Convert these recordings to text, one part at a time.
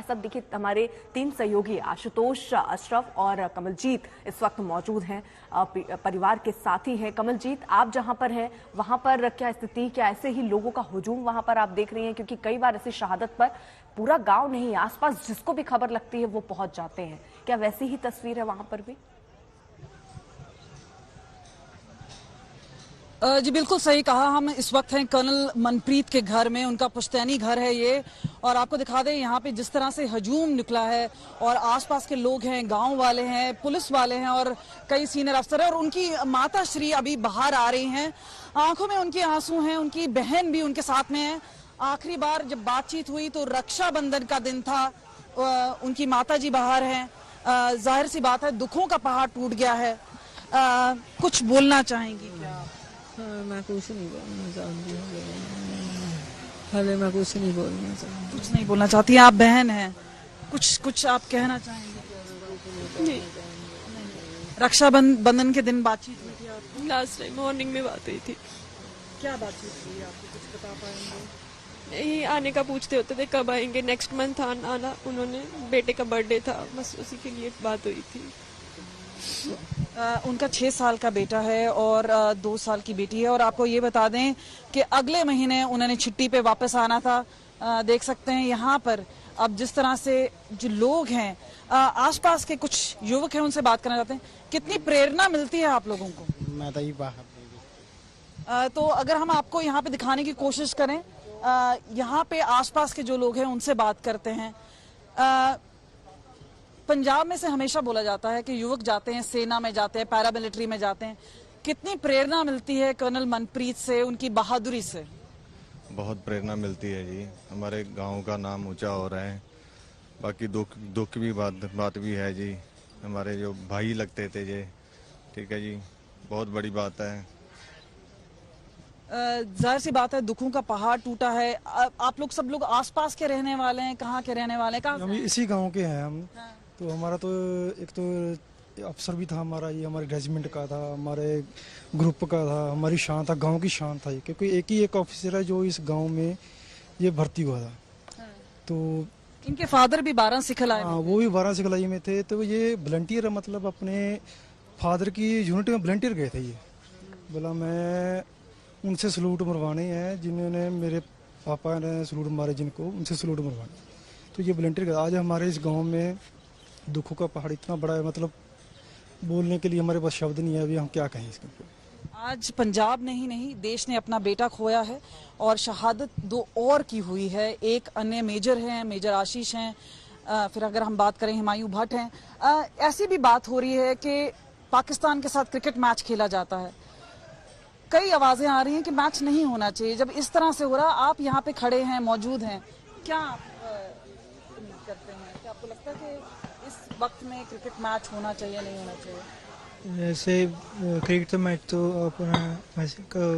साथ देखिए हमारे 3 सहयोगी आशुतोष, अशरफ और कमलजीत इस वक्त मौजूद हैं, परिवार के साथी हैं। कमलजीत, आप जहां पर हैं वहां पर क्या स्थिति, क्या ऐसे ही लोगों का हुजूम वहां पर आप देख रही हैं? क्योंकि कई बार ऐसी शहादत पर पूरा गांव नहीं, आसपास जिसको भी खबर लगती है वो पहुंच जाते हैं। क्या वैसी ही तस्वीर है वहां पर भी? जी बिल्कुल सही कहा। हम इस वक्त हैं कर्नल मनप्रीत के घर में, उनका पुश्तैनी घर है ये। और आपको दिखा दें यहाँ पे जिस तरह से हजूम निकला है और आसपास के लोग हैं, गांव वाले हैं, पुलिस वाले हैं और कई सीनियर अफसर हैं। और उनकी माता श्री अभी बाहर आ रही हैं, आंखों में उनके आंसू हैं, उनकी बहन भी उनके साथ में है। आखिरी बार जब बातचीत हुई तो रक्षाबंधन का दिन था। उनकी माता जी बाहर हैं। जाहिर सी बात है दुखों का पहाड़ टूट गया है। कुछ बोलना चाहेंगी क्या? मैं कुछ नहीं बोलना चाहती हूँ। हाले मैं कुछ नहीं बोलना चाहती। कुछ नहीं बोलना चाहती? आप बहन हैं, कुछ आप कहना चाहेंगे? नहीं। रक्षाबंधन के दिन बातचीत हुई थी आपकी? लास्ट टाइम मॉर्निंग में बात हुई थी। क्या बातचीत हुई आपको, कुछ बता पाएंगे? यही आने का पूछते होते थे, कब आएंगे, नेक्स्ट मंथ आना। उन्होंने बेटे का बर्थडे था, बस उसी के लिए बात हुई थी। उनका 6 साल का बेटा है और 2 साल की बेटी है। और आपको ये बता दें कि अगले महीने उन्होंने छुट्टी पे वापस आना था। देख सकते हैं यहाँ पर अब जिस तरह से जो लोग हैं, आसपास के कुछ युवक हैं, उनसे बात करना चाहते हैं। कितनी प्रेरणा मिलती है आप लोगों को? मैं तो बाहर तो अगर हम आपको यहाँ पे दिखाने की कोशिश करें, यहाँ पे आसपास के जो लोग हैं उनसे बात करते हैं। पंजाब में से हमेशा बोला जाता है कि युवक जाते हैं, सेना में जाते हैं, पैरामिलिट्री में जाते हैं। कितनी प्रेरणा मिलती है कर्नल मनप्रीत से, उनकी बहादुरी से? बहुत प्रेरणा मिलती है जी। हमारे गांव का नाम ऊंचा हो रहा है। बाकी दुख भी बात भी है जी। हमारे जो भाई लगते थे जी, ठीक है जी, बहुत बड़ी बात है। जाहिर सी बात है दुखों का पहाड़ टूटा है। आप लोग सब लोग आसपास के रहने वाले हैं? कहाँ के रहने वाले हैं? हम इसी गांव के हैं हम। तो हमारा तो एक तो अफसर भी था हमारा, ये हमारे रेजिमेंट का था, हमारे ग्रुप का था, हमारी शान था, गांव की शान था ये। क्योंकि एक ही एक ऑफिसर है जो इस गांव में ये भर्ती हुआ था। तो इनके फादर भी 12 सिखलाई में? हाँ, वो भी 12 सिखलाई में थे। तो ये वॉलंटियर, मतलब अपने फादर की यूनिट में वॉलंटियर गए थे ये। बोला मैं उनसे सलूट मरवाने हैं जिन्होंने मेरे पापा ने सलूट मारे, जिनको उनसे सलूट मरवाने। तो ये वॉलंटियर गए। आज हमारे इस गाँव में दुखों का पहाड़ इतना बड़ा है, मतलब बोलने के लिए हमारे पास शब्द नहीं है। अभी हम क्या कहें इसके ऊपर। आज पंजाब ने ही नहीं, देश ने अपना बेटा खोया है और शहादत 2 और की हुई है। एक अन्य मेजर हैं, मेजर आशीष हैं। फिर अगर हम बात करें हिमायूं भट्ट हैं। ऐसी भी बात हो रही है कि पाकिस्तान के साथ क्रिकेट मैच खेला जाता है। कई आवाजें आ रही हैं कि मैच नहीं होना चाहिए। जब इस तरह से हो रहा, आप यहाँ पे खड़े हैं, मौजूद हैं, क्या आप करते हैं? क्या आपको लगता है कि इस वक्त में क्रिकेट मैच होना चाहिए, नहीं होना चाहिए? जैसे क्रिकेट तो मैच तो अपना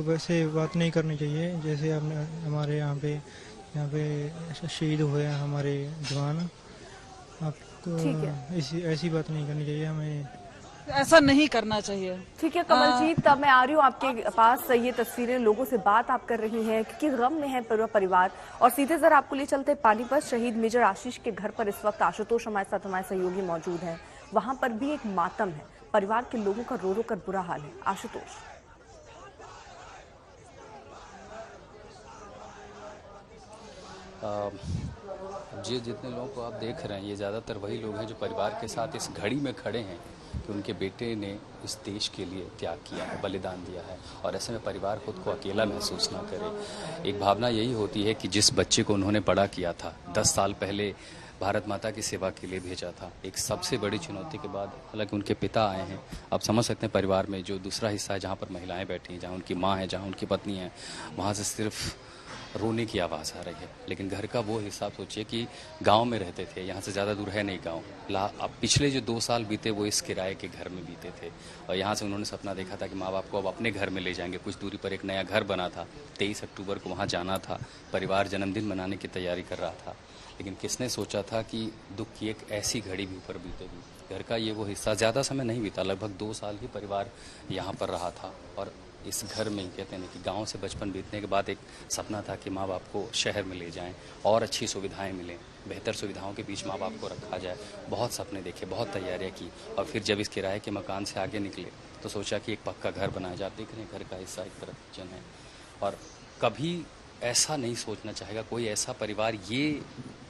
वैसे बात नहीं करनी चाहिए। जैसे आपने हमारे यहाँ पे शहीद हुए हैं हमारे जवान, आपको ऐसी बात नहीं करनी चाहिए। हमें ऐसा नहीं करना चाहिए। ठीक है कमलजीत, अब मैं आ रही हूँ आपके पास। ये तस्वीरें, लोगों से बात आप कर रही हैं क्योंकि गम में है पूरा परिवार। और सीधे जरा आपको ले चलते पानीपत। शहीद मेजर आशीष के घर पर इस वक्त आशुतोष हमारे साथ, हमारे सहयोगी मौजूद हैं। वहां पर भी एक मातम है, परिवार के लोगों का रो रो कर बुरा हाल है। आशुतोष, जी जितने लोगों को आप देख रहे हैं ये ज़्यादातर वही लोग हैं जो परिवार के साथ इस घड़ी में खड़े हैं कि उनके बेटे ने इस देश के लिए त्याग किया है, बलिदान दिया है। और ऐसे में परिवार खुद को अकेला महसूस ना करे। एक भावना यही होती है कि जिस बच्चे को उन्होंने बड़ा किया था, 10 साल पहले भारत माता की सेवा के लिए भेजा था, एक सबसे बड़ी चुनौती के बाद हालांकि उनके पिता आए हैं। आप समझ सकते हैं परिवार में जो दूसरा हिस्सा है, जहाँ पर महिलाएं बैठी हैं, जहाँ उनकी माँ है, जहाँ उनकी पत्नी है, वहाँ से सिर्फ रोने की आवाज़ आ रही है। लेकिन घर का वो हिसाब सोचिए कि गांव में रहते थे, यहाँ से ज़्यादा दूर है नहीं गांव। अब पिछले जो 2 साल बीते वो इस किराए के घर में बीते थे। और यहाँ से उन्होंने सपना देखा था कि माँ बाप को अब अपने घर में ले जाएंगे। कुछ दूरी पर एक नया घर बना था, 23 अक्टूबर को वहाँ जाना था। परिवार जन्मदिन मनाने की तैयारी कर रहा था। लेकिन किसने सोचा था कि दुख की एक ऐसी घड़ी भी ऊपर बीतेगी। घर का ये वो हिस्सा ज़्यादा समय नहीं बीता, लगभग 2 साल ही परिवार यहाँ पर रहा था। और इस घर में ही कहते हैं कि गांव से बचपन बीतने के बाद एक सपना था कि माँ बाप को शहर में ले जाएं और अच्छी सुविधाएं मिलें, बेहतर सुविधाओं के बीच माँ बाप को रखा जाए। बहुत सपने देखे, बहुत तैयारियां की और फिर जब इस किराए के मकान से आगे निकले तो सोचा कि एक पक्का घर बनाया जाए। देख रहे हैं घर का हिस्सा एक तरफ किचन है और कभी ऐसा नहीं सोचना चाहेगा कोई ऐसा परिवार, ये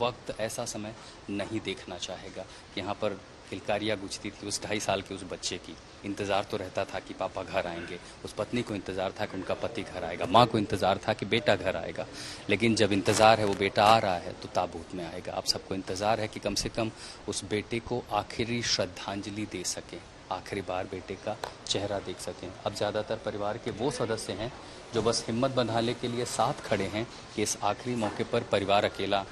वक्त ऐसा समय नहीं देखना चाहेगा कि यहाँ पर किलकारियाँ गुजती थी उस 2.5 साल के उस बच्चे की। इंतज़ार तो रहता था कि पापा घर आएंगे, उस पत्नी को इंतज़ार था कि उनका पति घर आएगा, माँ को इंतज़ार था कि बेटा घर आएगा। लेकिन जब इंतज़ार है वो बेटा आ रहा है तो ताबूत में आएगा। अब सबको इंतज़ार है कि कम से कम उस बेटे को आखिरी श्रद्धांजलि दे सकें, आखिरी बार बेटे का चेहरा देख सकें। अब ज़्यादातर परिवार के वो सदस्य हैं जो बस हिम्मत बंधाने के लिए साथ खड़े हैं कि इस आखिरी मौके पर परिवार अकेला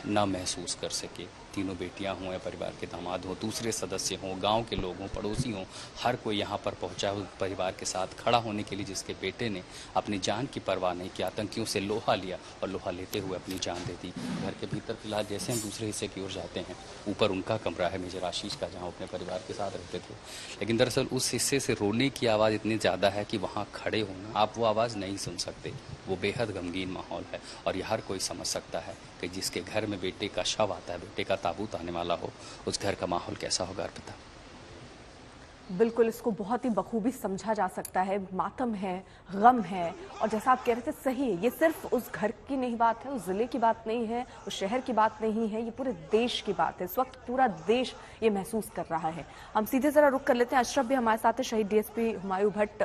ना महसूस कर सके। तीनों बेटियां हों या परिवार के दामाद हों, दूसरे सदस्य हों, गांव के लोग हों, पड़ोसी हों, हर कोई यहां पर पहुंचा है परिवार के साथ खड़ा होने के लिए, जिसके बेटे ने अपनी जान की परवाह नहीं की, आतंकियों से लोहा लिया और लोहा लेते हुए अपनी जान दे दी। घर के भीतर फिलहाल जैसे हम दूसरे हिस्से की ओर जाते हैं, ऊपर उनका कमरा है मेजर आशीष का, जहाँ अपने परिवार के साथ रहते थे। लेकिन दरअसल उस हिस्से से रोने की आवाज़ इतनी ज़्यादा है कि वहाँ खड़े होना आप वो आवाज़ नहीं सुन सकते। वो बेहद गमगीन माहौल है और यह हर कोई समझ सकता है कि जिसके घर में बेटे का शव आता है, बेटे का ताबूत आने वाला हो, उस घर का माहौल कैसा होगा अर्पिता। बिल्कुल, इसको बहुत ही बखूबी समझा जा सकता है। मातम है, गम है और जैसा आप कह रहे थे सही है, ये सिर्फ उस घर की नहीं बात है, उस जिले की बात नहीं है, उस शहर की बात नहीं है, ये पूरे देश की बात है। इस वक्त पूरा देश ये महसूस कर रहा है। हम सीधे जरा रुक कर लेते हैं। अशरफ भी हमारे साथ है, शहीद डीएसपी हुमायूं भट्ट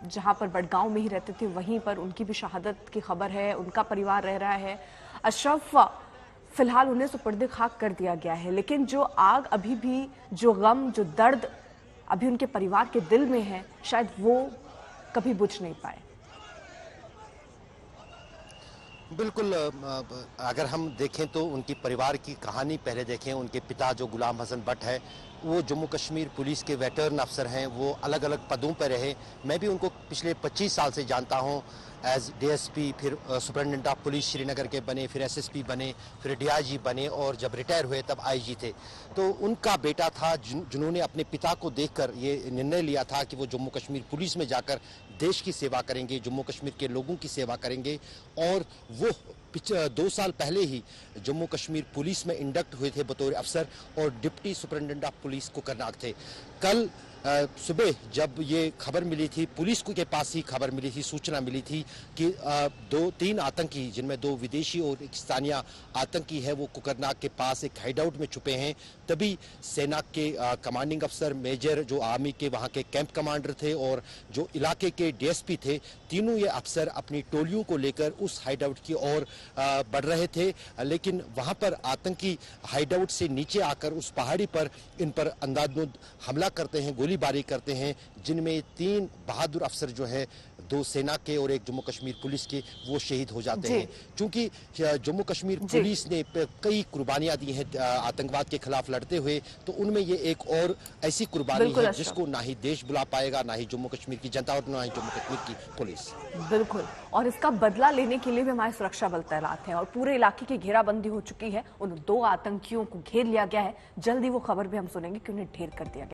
जहां पर बड़गांव में ही रहते थे वहीं पर उनकी भी शहादत की खबर है, उनका परिवार रह रहा है। अशरफ, फिलहाल उन्हें सुपुर्द खाक कर दिया गया है, लेकिन जो आग अभी भी, जो गम, जो दर्द अभी उनके परिवार के दिल में है, शायद वो कभी बुझ नहीं पाए। बिल्कुल, अगर हम देखें तो उनकी परिवार की कहानी पहले देखें। उनके पिता जो गुलाम हसन भट्ट है वो जम्मू कश्मीर पुलिस के वेटरन अफसर हैं, वो अलग अलग पदों पर रहे। मैं भी उनको पिछले 25 साल से जानता हूं। एज डीएसपी, फिर सुपरिटेंडेंट ऑफ पुलिस श्रीनगर के बने, फिर एसएसपी बने, फिर डीआईजी बने और जब रिटायर हुए तब आईजी थे। तो उनका बेटा था जिन्होंने अपने पिता को देखकर ये निर्णय लिया था कि वो जम्मू कश्मीर पुलिस में जाकर देश की सेवा करेंगे, जम्मू कश्मीर के लोगों की सेवा करेंगे। और वो 2 साल पहले ही जम्मू कश्मीर पुलिस में इंडक्ट हुए थे बतौर अफसर और डिप्टी सुपरिटेंडेंट ऑफ पुलिस को करनाक थे। कल सुबह जब ये खबर मिली थी, पुलिस के पास ही खबर मिली थी, सूचना मिली थी कि 2-3 आतंकी, जिनमें 2 विदेशी और एक स्थानीय आतंकी है, वो कुकरनाग के पास एक हाइडआउट में छुपे हैं। तभी सेना के कमांडिंग अफसर, मेजर जो आर्मी के वहाँ के कैंप कमांडर थे और जो इलाके के डीएसपी थे, तीनों ये अफसर अपनी टोलियों को लेकर उस हाइडआउट की ओर बढ़ रहे थे। लेकिन वहाँ पर आतंकी हाइडआउट से नीचे आकर उस पहाड़ी पर इन पर अंधाधुंध हमला करते हैं, गोलीबारी करते हैं, जिनमें 3 बहादुर अफसर जो है, 2 सेना के और 1 जम्मू कश्मीर पुलिस के, वो शहीद हो जाते हैं। क्योंकि जम्मू कश्मीर पुलिस ने कई कुर्बानियां दी हैं आतंकवाद के खिलाफ लड़ते हुए, तो उनमें ये एक और ऐसी कुर्बानी है जिसको ना ही देश बुला पाएगा, ना ही जम्मू कश्मीर की जनता और ना ही जम्मू कश्मीर की पुलिस। बिल्कुल, और इसका बदला लेने के लिए भी हमारे सुरक्षा बल तैनात हैं और पूरे इलाके की घेराबंदी हो चुकी है। उन 2 आतंकियों को घेर लिया गया है। जल्दी वो खबर भी हम सुनेंगे कि उन्हें ढेर कर दिया गया।